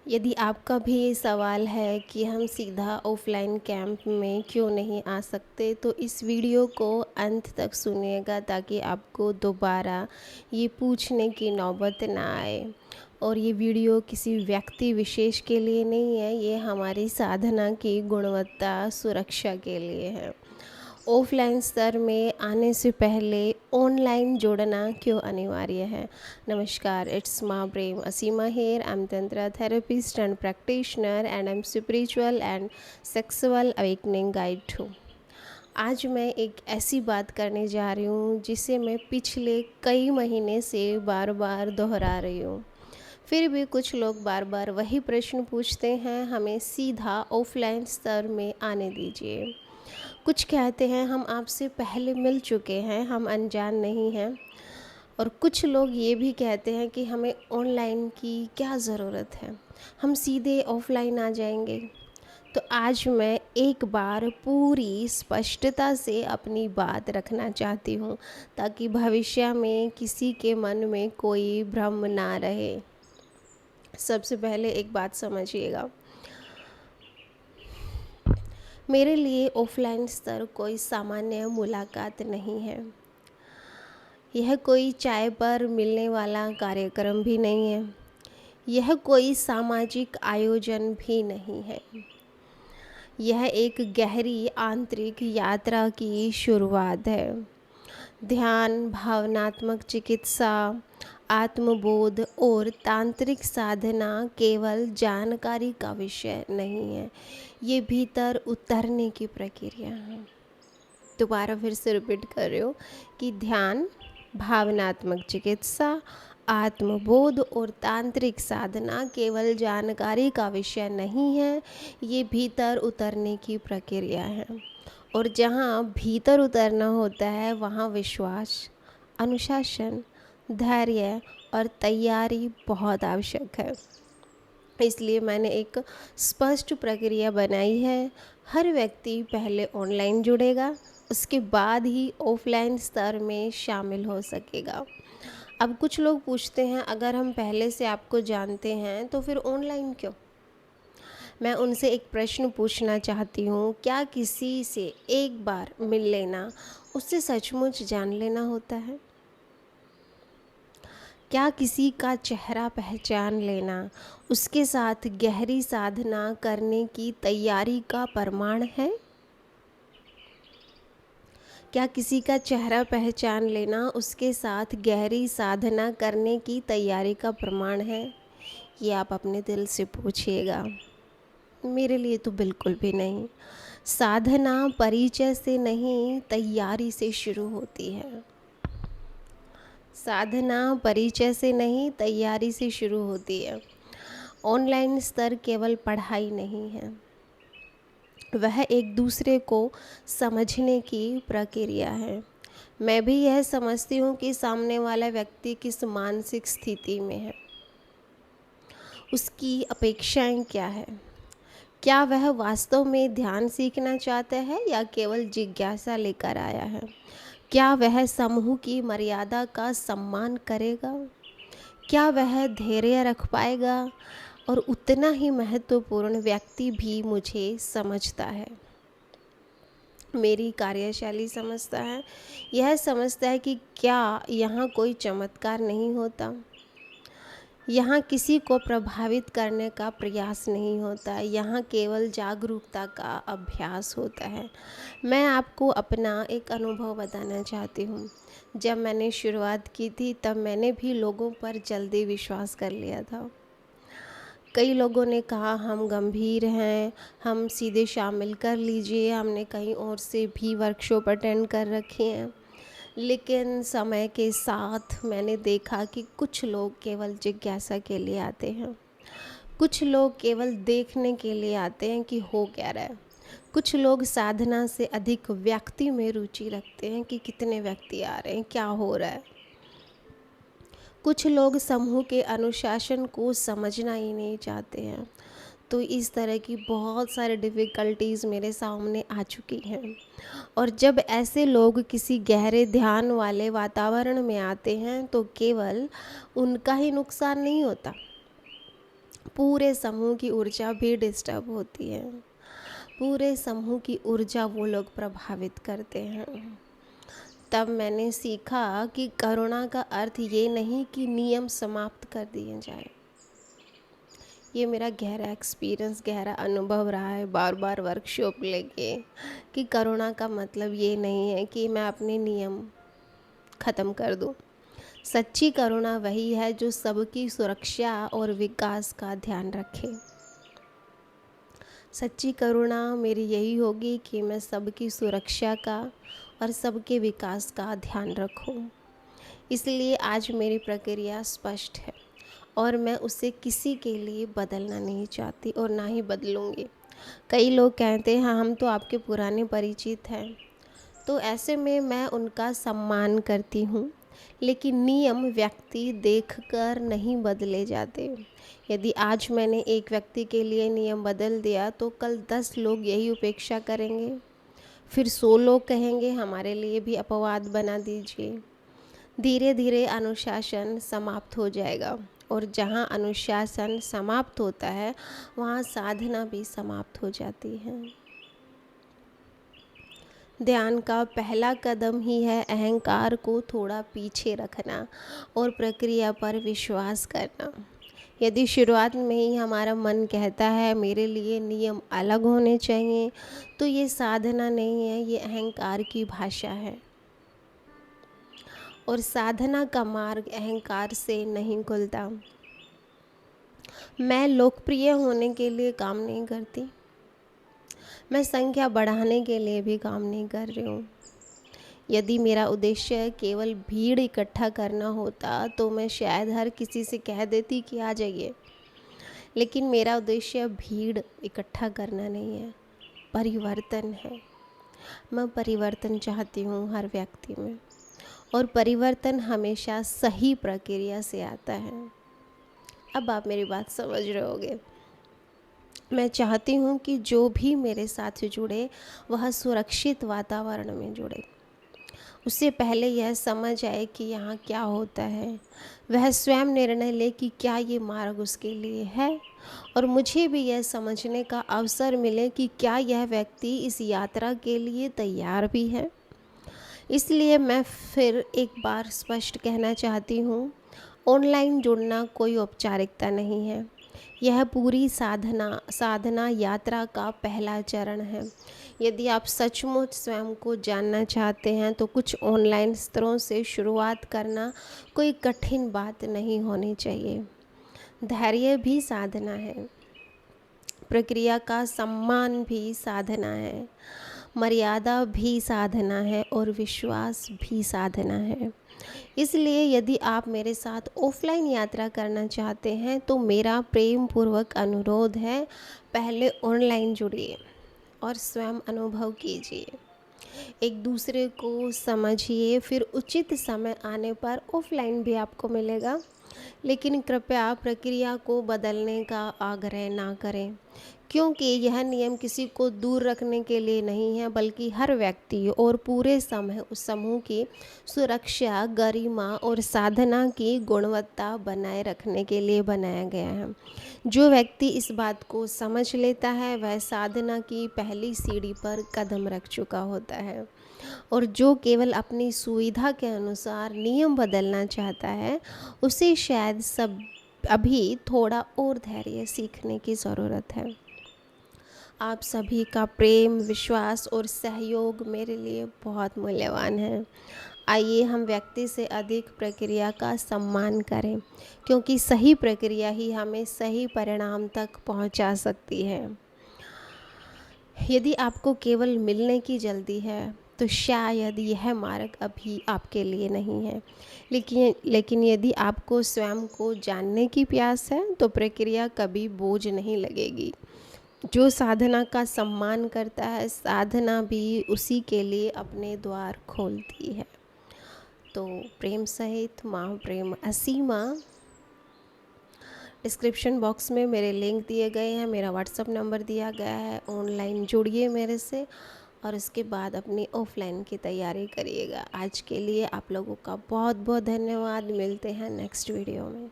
यदि आपका भी ये सवाल है कि हम सीधा ऑफ़लाइन कैंप में क्यों नहीं आ सकते, तो इस वीडियो को अंत तक सुनिएगा ताकि आपको दोबारा ये पूछने की नौबत ना आए। और ये वीडियो किसी व्यक्ति विशेष के लिए नहीं है, ये हमारी साधना की गुणवत्ता सुरक्षा के लिए है। ऑफ़लाइन स्तर में आने से पहले ऑनलाइन जोड़ना क्यों अनिवार्य है? नमस्कार, it's Ma Prem Asima here. I'm Tantra therapist and practitioner and I'm spiritual and sexual awakening guide too. आज मैं एक ऐसी बात करने जा रही हूँ जिसे मैं पिछले कई महीने से बार बार दोहरा रही हूँ। फिर भी कुछ लोग बार बार वही प्रश्न पूछते हैं, हमें सीधा ऑफ़लाइन स्तर में आने दीजिए। कुछ कहते हैं हम आपसे पहले मिल चुके हैं, हम अनजान नहीं हैं। और कुछ लोग ये भी कहते हैं कि हमें ऑनलाइन की क्या ज़रूरत है, हम सीधे ऑफ़लाइन आ जाएंगे। तो आज मैं एक बार पूरी स्पष्टता से अपनी बात रखना चाहती हूँ ताकि भविष्य में किसी के मन में कोई भ्रम ना रहे। सबसे पहले एक बात समझिएगा, मेरे लिए ऑफ़लाइन स्तर कोई सामान्य मुलाकात नहीं है। यह कोई चाय पर मिलने वाला कार्यक्रम भी नहीं है। यह कोई सामाजिक आयोजन भी नहीं है। यह एक गहरी आंतरिक यात्रा की शुरुआत है। ध्यान, भावनात्मक चिकित्सा, आत्मबोध और तांत्रिक साधना केवल जानकारी का विषय नहीं है, ये भीतर उतरने की प्रक्रिया है। दोबारा फिर से रिपीट कर रही हूँ कि ध्यान, भावनात्मक चिकित्सा, आत्मबोध और तांत्रिक साधना केवल जानकारी का विषय नहीं है, ये भीतर उतरने की प्रक्रिया है। और जहाँ भीतर उतरना होता है वहाँ विश्वास, अनुशासन, धैर्य और तैयारी बहुत आवश्यक है। इसलिए मैंने एक स्पष्ट प्रक्रिया बनाई है। हर व्यक्ति पहले ऑनलाइन जुड़ेगा, उसके बाद ही ऑफ़लाइन स्तर में शामिल हो सकेगा। अब कुछ लोग पूछते हैं, अगर हम पहले से आपको जानते हैं तो फिर ऑनलाइन क्यों? मैं उनसे एक प्रश्न पूछना चाहती हूँ, क्या किसी से एक बार मिल लेना उससे सचमुच जान लेना होता है? क्या किसी का चेहरा पहचान लेना उसके साथ गहरी साधना करने की तैयारी का प्रमाण है? क्या किसी का चेहरा पहचान लेना उसके साथ गहरी साधना करने की तैयारी का प्रमाण है? ये आप अपने दिल से पूछिएगा। मेरे लिए तो बिल्कुल भी नहीं। साधना परिचय से नहीं, तैयारी से शुरू होती है। साधना परिचय से नहीं, तैयारी से शुरू होती है। ऑनलाइन स्तर केवल पढ़ाई नहीं है, वह एक दूसरे को समझने की प्रक्रिया है। मैं भी यह समझती हूँ कि सामने वाला व्यक्ति किस मानसिक स्थिति में है, उसकी अपेक्षाएं क्या है, क्या वह वास्तव में ध्यान सीखना चाहता है या केवल जिज्ञासा लेकर आया है, क्या वह समूह की मर्यादा का सम्मान करेगा, क्या वह धैर्य रख पाएगा। और उतना ही महत्वपूर्ण, व्यक्ति भी मुझे समझता है, मेरी कार्यशैली समझता है, यह समझता है कि क्या यहाँ कोई चमत्कार नहीं होता, यहाँ किसी को प्रभावित करने का प्रयास नहीं होता, यहाँ केवल जागरूकता का अभ्यास होता है। मैं आपको अपना एक अनुभव बताना चाहती हूँ। जब मैंने शुरुआत की थी तब मैंने भी लोगों पर जल्दी विश्वास कर लिया था। कई लोगों ने कहा हम गंभीर हैं, हम सीधे शामिल कर लीजिए, हमने कहीं और से भी वर्कशॉप अटेंड कर रखी हैं। लेकिन समय के साथ मैंने देखा कि कुछ लोग केवल जिज्ञासा के लिए आते हैं, कुछ लोग केवल देखने के लिए आते हैं कि हो क्या रहा है, कुछ लोग साधना से अधिक व्यक्ति में रुचि रखते हैं कि कितने व्यक्ति आ रहे हैं, क्या हो रहा है। कुछ लोग समूह के अनुशासन को समझना ही नहीं चाहते हैं। तो इस तरह की बहुत सारी डिफ़िकल्टीज़ मेरे सामने आ चुकी हैं। और जब ऐसे लोग किसी गहरे ध्यान वाले वातावरण में आते हैं तो केवल उनका ही नुकसान नहीं होता, पूरे समूह की ऊर्जा भी डिस्टर्ब होती है। पूरे समूह की ऊर्जा वो लोग प्रभावित करते हैं। तब मैंने सीखा कि करुणा का अर्थ ये नहीं कि नियम समाप्त कर दिए जाए। ये मेरा गहरा एक्सपीरियंस, गहरा अनुभव रहा है बार बार वर्कशॉप लेके, कि करुणा का मतलब ये नहीं है कि मैं अपने नियम ख़त्म कर दूँ। सच्ची करुणा वही है जो सबकी सुरक्षा और विकास का ध्यान रखे। सच्ची करुणा मेरी यही होगी कि मैं सबकी सुरक्षा का और सबके विकास का ध्यान रखूं। इसलिए आज मेरी प्रक्रिया स्पष्ट है और मैं उसे किसी के लिए बदलना नहीं चाहती और ना ही बदलूंगी। कई लोग कहते हैं हम तो आपके पुराने परिचित हैं, तो ऐसे में मैं उनका सम्मान करती हूँ, लेकिन नियम व्यक्ति देखकर नहीं बदले जाते। यदि आज मैंने एक व्यक्ति के लिए नियम बदल दिया तो कल 10 लोग यही उपेक्षा करेंगे, फिर 100 लोग कहेंगे हमारे लिए भी अपवाद बना दीजिए। धीरे धीरे अनुशासन समाप्त हो जाएगा और जहाँ अनुशासन समाप्त होता है वहाँ साधना भी समाप्त हो जाती है। ध्यान का पहला कदम ही है अहंकार को थोड़ा पीछे रखना और प्रक्रिया पर विश्वास करना। यदि शुरुआत में ही हमारा मन कहता है मेरे लिए नियम अलग होने चाहिए, तो ये साधना नहीं है, ये अहंकार की भाषा है। और साधना का मार्ग अहंकार से नहीं खुलता। मैं लोकप्रिय होने के लिए काम नहीं करती, मैं संख्या बढ़ाने के लिए भी काम नहीं कर रही हूँ। यदि मेरा उद्देश्य केवल भीड़ इकट्ठा करना होता तो मैं शायद हर किसी से कह देती कि आ जाइए, लेकिन मेरा उद्देश्य भीड़ इकट्ठा करना नहीं है, परिवर्तन है। मैं परिवर्तन चाहती हूँ हर व्यक्ति में, और परिवर्तन हमेशा सही प्रक्रिया से आता है। अब आप मेरी बात समझ रहे होगे। मैं चाहती हूँ कि जो भी मेरे साथ जुड़े वह सुरक्षित वातावरण में जुड़े। उससे पहले यह समझ आए कि यहाँ क्या होता है, वह स्वयं निर्णय ले कि क्या ये मार्ग उसके लिए है, और मुझे भी यह समझने का अवसर मिले कि क्या यह व्यक्ति इस यात्रा के लिए तैयार भी है। इसलिए मैं फिर एक बार स्पष्ट कहना चाहती हूँ, ऑनलाइन जुड़ना कोई औपचारिकता नहीं है। यह पूरी साधना यात्रा का पहला चरण है। यदि आप सचमुच स्वयं को जानना चाहते हैं तो कुछ ऑनलाइन स्तरों से शुरुआत करना कोई कठिन बात नहीं होनी चाहिए। धैर्य भी साधना है, प्रक्रिया का सम्मान भी साधना है, मर्यादा भी साधना है और विश्वास भी साधना है। इसलिए यदि आप मेरे साथ ऑफलाइन यात्रा करना चाहते हैं तो मेरा प्रेम पूर्वक अनुरोध है, पहले ऑनलाइन जुड़िए और स्वयं अनुभव कीजिए, एक दूसरे को समझिए, फिर उचित समय आने पर ऑफलाइन भी आपको मिलेगा। लेकिन कृपया प्रक्रिया को बदलने का आग्रह ना करें, क्योंकि यह नियम किसी को दूर रखने के लिए नहीं है, बल्कि हर व्यक्ति और पूरे समूह की सुरक्षा, गरिमा और साधना की गुणवत्ता बनाए रखने के लिए बनाया गया है। जो व्यक्ति इस बात को समझ लेता है वह साधना की पहली सीढ़ी पर कदम रख चुका होता है, और जो केवल अपनी सुविधा के अनुसार नियम बदलना चाहता है उसे शायद अभी थोड़ा और धैर्य सीखने की ज़रूरत है। आप सभी का प्रेम, विश्वास और सहयोग मेरे लिए बहुत मूल्यवान है। आइए हम व्यक्ति से अधिक प्रक्रिया का सम्मान करें, क्योंकि सही प्रक्रिया ही हमें सही परिणाम तक पहुंचा सकती है। यदि आपको केवल मिलने की जल्दी है तो शायद यह मार्ग अभी आपके लिए नहीं है, लेकिन यदि आपको स्वयं को जानने की प्यास है तो प्रक्रिया कभी बोझ नहीं लगेगी। जो साधना का सम्मान करता है, साधना भी उसी के लिए अपने द्वार खोलती है। तो प्रेम सहित माँ प्रेम असीमा। डिस्क्रिप्शन बॉक्स में मेरे लिंक दिए गए हैं, मेरा व्हाट्सअप नंबर दिया गया है। ऑनलाइन जुड़िए मेरे से और उसके बाद अपनी ऑफलाइन की तैयारी करिएगा। आज के लिए आप लोगों का बहुत बहुत धन्यवाद। मिलते हैं नेक्स्ट वीडियो में।